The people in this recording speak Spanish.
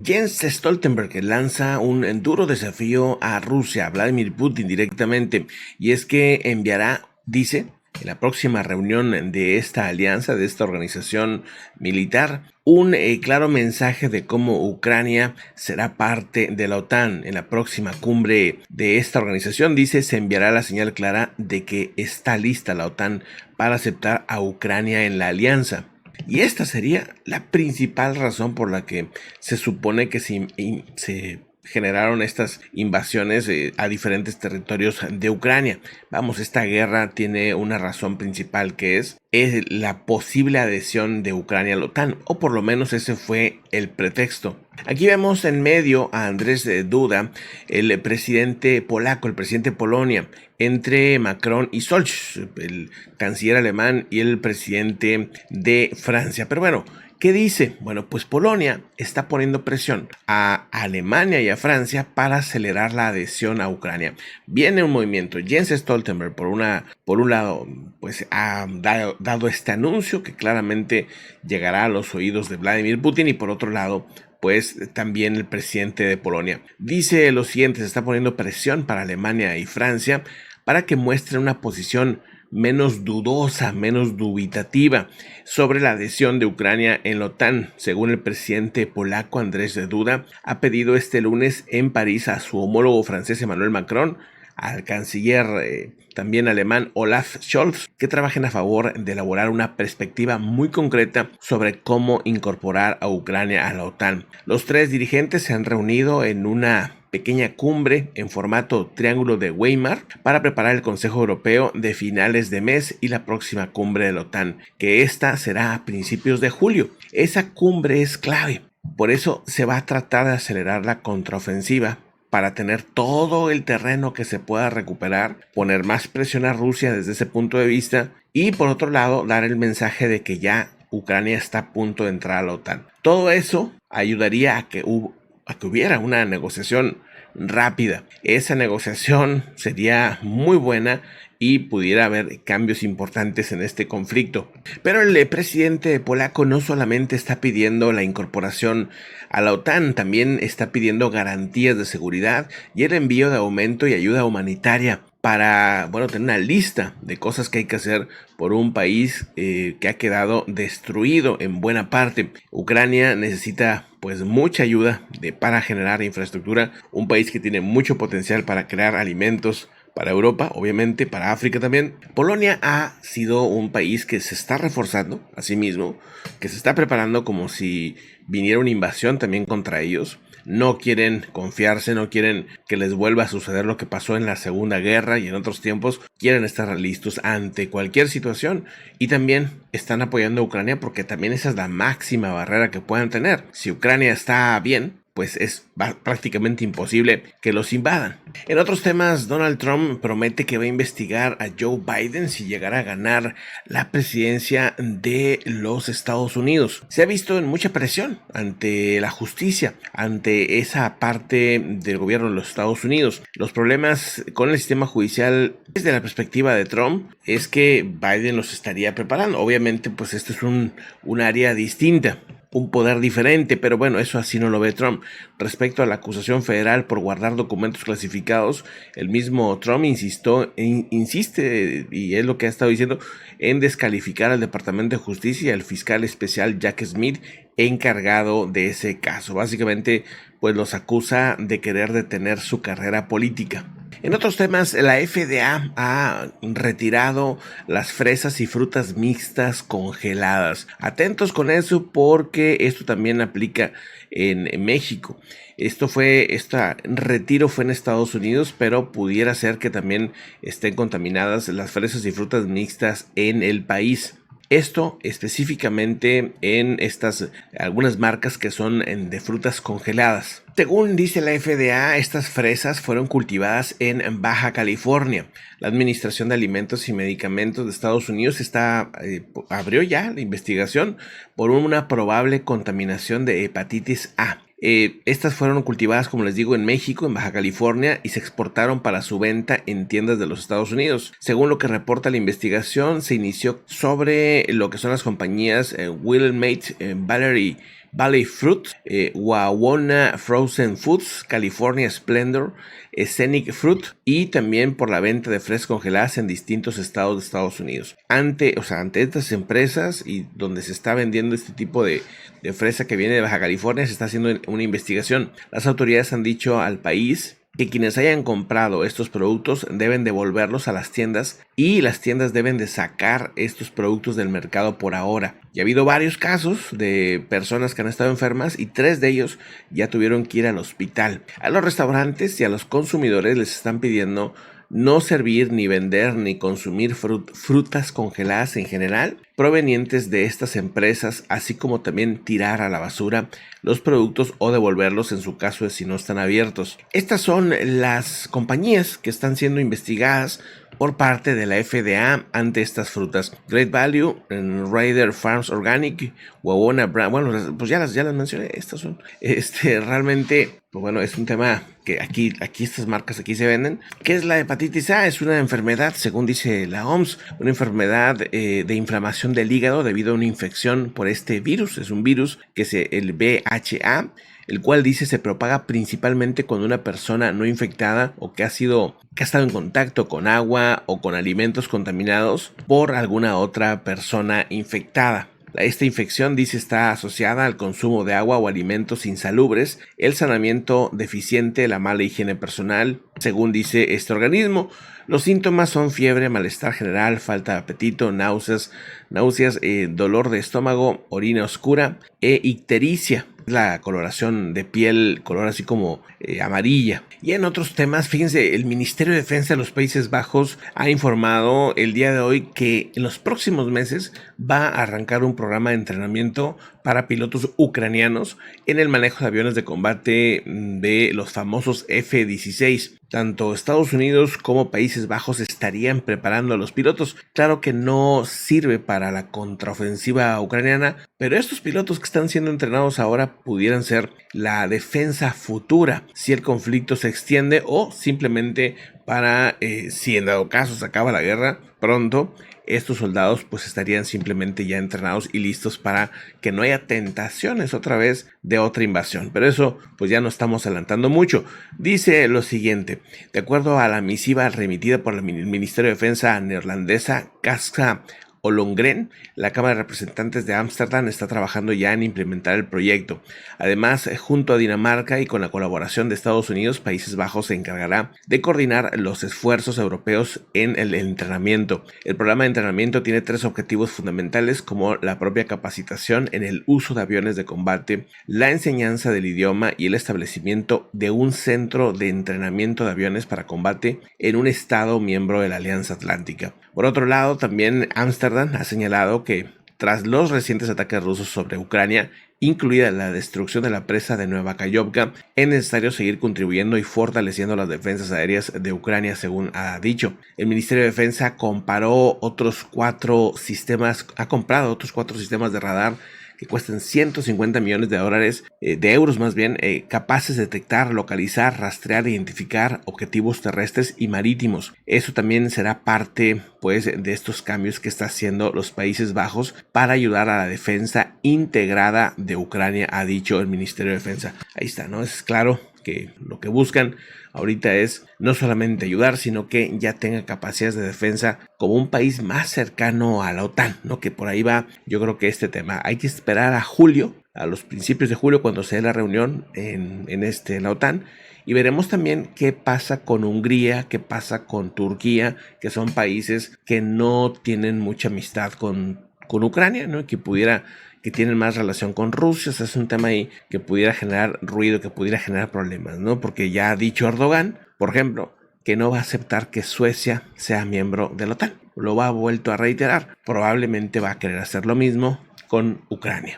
Jens Stoltenberg lanza un duro desafío a Rusia, a Vladimir Putin directamente, y es que enviará, dice, en la próxima reunión de esta alianza, de esta organización militar, un claro mensaje de cómo Ucrania será parte de la OTAN. En la próxima cumbre de esta organización, dice, se enviará la señal clara de que está lista la OTAN para aceptar a Ucrania en la alianza. Y esta sería la principal razón por la que se supone que se generaron estas invasiones a diferentes territorios de Ucrania. Vamos, esta guerra tiene una razón principal que es la posible adhesión de Ucrania a la OTAN, o por lo menos ese fue el pretexto. Aquí vemos en medio a Andrzej Duda, el presidente polaco, el presidente de Polonia, entre Macron y Scholz, el canciller alemán, y el presidente de Francia. Pero bueno, ¿qué dice? Bueno, pues Polonia está poniendo presión a Alemania y a Francia para acelerar la adhesión a Ucrania. Viene un movimiento. Jens Stoltenberg, por un lado, pues ha dado este anuncio que claramente llegará a los oídos de Vladimir Putin, y por otro lado, pues también el presidente de Polonia dice lo siguiente: se está poniendo presión para Alemania y Francia para que muestren una posición menos dudosa, menos dubitativa sobre la adhesión de Ucrania en la OTAN. Según el presidente polaco Andrzej Duda, ha pedido este lunes en París a su homólogo francés Emmanuel Macron, al canciller también alemán Olaf Scholz, que trabajen a favor de elaborar una perspectiva muy concreta sobre cómo incorporar a Ucrania a la OTAN. Los tres dirigentes se han reunido en una pequeña cumbre en formato Triángulo de Weimar para preparar el Consejo Europeo de finales de mes y la próxima cumbre de la OTAN, que esta será a principios de julio. Esa cumbre es clave, por eso se va a tratar de acelerar la contraofensiva para tener todo el terreno que se pueda recuperar, poner más presión a Rusia desde ese punto de vista, y por otro lado dar el mensaje de que ya Ucrania está a punto de entrar a la OTAN. Todo eso ayudaría a que hubiera una negociación rápida. Esa negociación sería muy buena y pudiera haber cambios importantes en este conflicto. Pero el presidente polaco no solamente está pidiendo la incorporación a la OTAN, también está pidiendo garantías de seguridad y el envío de aumento y ayuda humanitaria para, tener una lista de cosas que hay que hacer por un país que ha quedado destruido en buena parte. Ucrania necesita pues mucha ayuda para generar infraestructura, un país que tiene mucho potencial para crear alimentos para Europa, obviamente para África también. Polonia ha sido un país que se está reforzando a sí mismo, que se está preparando como si viniera una invasión también contra ellos. No quieren confiarse, no quieren que les vuelva a suceder lo que pasó en la Segunda Guerra y en otros tiempos. Quieren estar listos ante cualquier situación, y también están apoyando a Ucrania porque también esa es la máxima barrera que puedan tener. Si Ucrania está bien, pues es prácticamente imposible que los invadan. En otros temas, Donald Trump promete que va a investigar a Joe Biden si llegara a ganar la presidencia de los Estados Unidos. Se ha visto en mucha presión ante la justicia, ante esa parte del gobierno de los Estados Unidos. Los problemas con el sistema judicial desde la perspectiva de Trump es que Biden los estaría preparando. Obviamente, pues esto es un área distinta, un poder diferente, pero bueno, eso así no lo ve Trump. Respecto a la acusación federal por guardar documentos clasificados, el mismo Trump insiste, y es lo que ha estado diciendo, en descalificar al Departamento de Justicia y al fiscal especial Jack Smith, encargado de ese caso. Básicamente, pues los acusa de querer detener su carrera política. En otros temas, la FDA ha retirado las fresas y frutas mixtas congeladas. Atentos con eso porque esto también aplica en México. Este retiro fue en Estados Unidos, pero pudiera ser que también estén contaminadas las fresas y frutas mixtas en el país. Esto específicamente en algunas marcas que son de frutas congeladas. Según dice la FDA, estas fresas fueron cultivadas en Baja California. La Administración de Alimentos y Medicamentos de Estados Unidos abrió ya la investigación por una probable contaminación de hepatitis A. Estas fueron cultivadas, como les digo, en México, en Baja California, y se exportaron para su venta en tiendas de los Estados Unidos. Según lo que reporta la investigación, se inició sobre lo que son las compañías Willamette, Valerie Valley Fruit, Wawona Frozen Foods, California Splendor, Scenic Fruit y también por la venta de fresas congeladas en distintos estados de Estados Unidos. Ante estas empresas y donde se está vendiendo este tipo de fresa que viene de Baja California, se está haciendo una investigación. Las autoridades han dicho al país que quienes hayan comprado estos productos deben devolverlos a las tiendas y las tiendas deben de sacar estos productos del mercado por ahora. Ya ha habido varios casos de personas que han estado enfermas y 3 de ellos ya tuvieron que ir al hospital. A los restaurantes y a los consumidores les están pidiendo no servir, ni vender, ni consumir frutas congeladas en general provenientes de estas empresas, así como también tirar a la basura los productos o devolverlos en su caso de si no están abiertos. Estas son las compañías que están siendo investigadas por parte de la FDA ante estas frutas. Great Value, Raider Farms Organic, Wawona Brand, bueno, pues ya las mencioné, estas son, realmente, pues bueno, es un tema que aquí estas marcas aquí se venden. ¿Qué es la hepatitis A? Es una enfermedad, según dice la OMS, una enfermedad de inflamación del hígado debido a una infección por este virus. Es un virus que es el VHA, el cual dice se propaga principalmente cuando una persona no infectada o que ha estado en contacto con agua o con alimentos contaminados por alguna otra persona infectada. Esta infección, dice, está asociada al consumo de agua o alimentos insalubres, el saneamiento deficiente, la mala higiene personal, según dice este organismo. Los síntomas son fiebre, malestar general, falta de apetito, náuseas, dolor de estómago, orina oscura e ictericia. La coloración de piel, color así como amarilla. Y en otros temas, fíjense, el Ministerio de Defensa de los Países Bajos ha informado el día de hoy que en los próximos meses va a arrancar un programa de entrenamiento para pilotos ucranianos en el manejo de aviones de combate de los famosos F-16. Tanto Estados Unidos como Países Bajos estarían preparando a los pilotos. Claro que no sirve para la contraofensiva ucraniana, pero estos pilotos que están siendo entrenados ahora pudieran ser la defensa futura si el conflicto se extiende o simplemente para, si en dado caso se acaba la guerra pronto, estos soldados pues estarían simplemente ya entrenados y listos para que no haya tentaciones otra vez de otra invasión. Pero eso pues ya no estamos adelantando mucho. Dice lo siguiente: de acuerdo a la misiva remitida por el Ministerio de Defensa neerlandesa, Casa Ollongren, la Cámara de Representantes de Ámsterdam está trabajando ya en implementar el proyecto. Además, junto a Dinamarca y con la colaboración de Estados Unidos, Países Bajos se encargará de coordinar los esfuerzos europeos en el entrenamiento. El programa de entrenamiento tiene 3 objetivos fundamentales, como la propia capacitación en el uso de aviones de combate, la enseñanza del idioma y el establecimiento de un centro de entrenamiento de aviones para combate en un estado miembro de la Alianza Atlántica. Por otro lado, también Ámsterdam ha señalado que tras los recientes ataques rusos sobre Ucrania, incluida la destrucción de la presa de Nueva Kayovka, es necesario seguir contribuyendo y fortaleciendo las defensas aéreas de Ucrania, según ha dicho. El Ministerio de Defensa ha comprado otros 4 sistemas de radar que cuestan $150 millones de euros más bien, capaces de detectar, localizar, rastrear e identificar objetivos terrestres y marítimos. Eso también será parte pues de estos cambios que está haciendo los Países Bajos para ayudar a la defensa integrada de Ucrania, ha dicho el Ministerio de Defensa. Ahí está, ¿no? Es claro que lo que buscan ahorita es no solamente ayudar, sino que ya tenga capacidades de defensa como un país más cercano a la OTAN, ¿no? Que por ahí va, yo creo que este tema. Hay que esperar a julio, a los principios de julio, cuando se dé la reunión en la OTAN, y veremos también qué pasa con Hungría, qué pasa con Turquía, que son países que no tienen mucha amistad con Ucrania, ¿no? Que tienen más relación con Rusia. O sea, es un tema ahí que pudiera generar ruido, que pudiera generar problemas, ¿no? Porque ya ha dicho Erdogan, por ejemplo, que no va a aceptar que Suecia sea miembro de la OTAN. Lo ha vuelto a reiterar. Probablemente va a querer hacer lo mismo con Ucrania.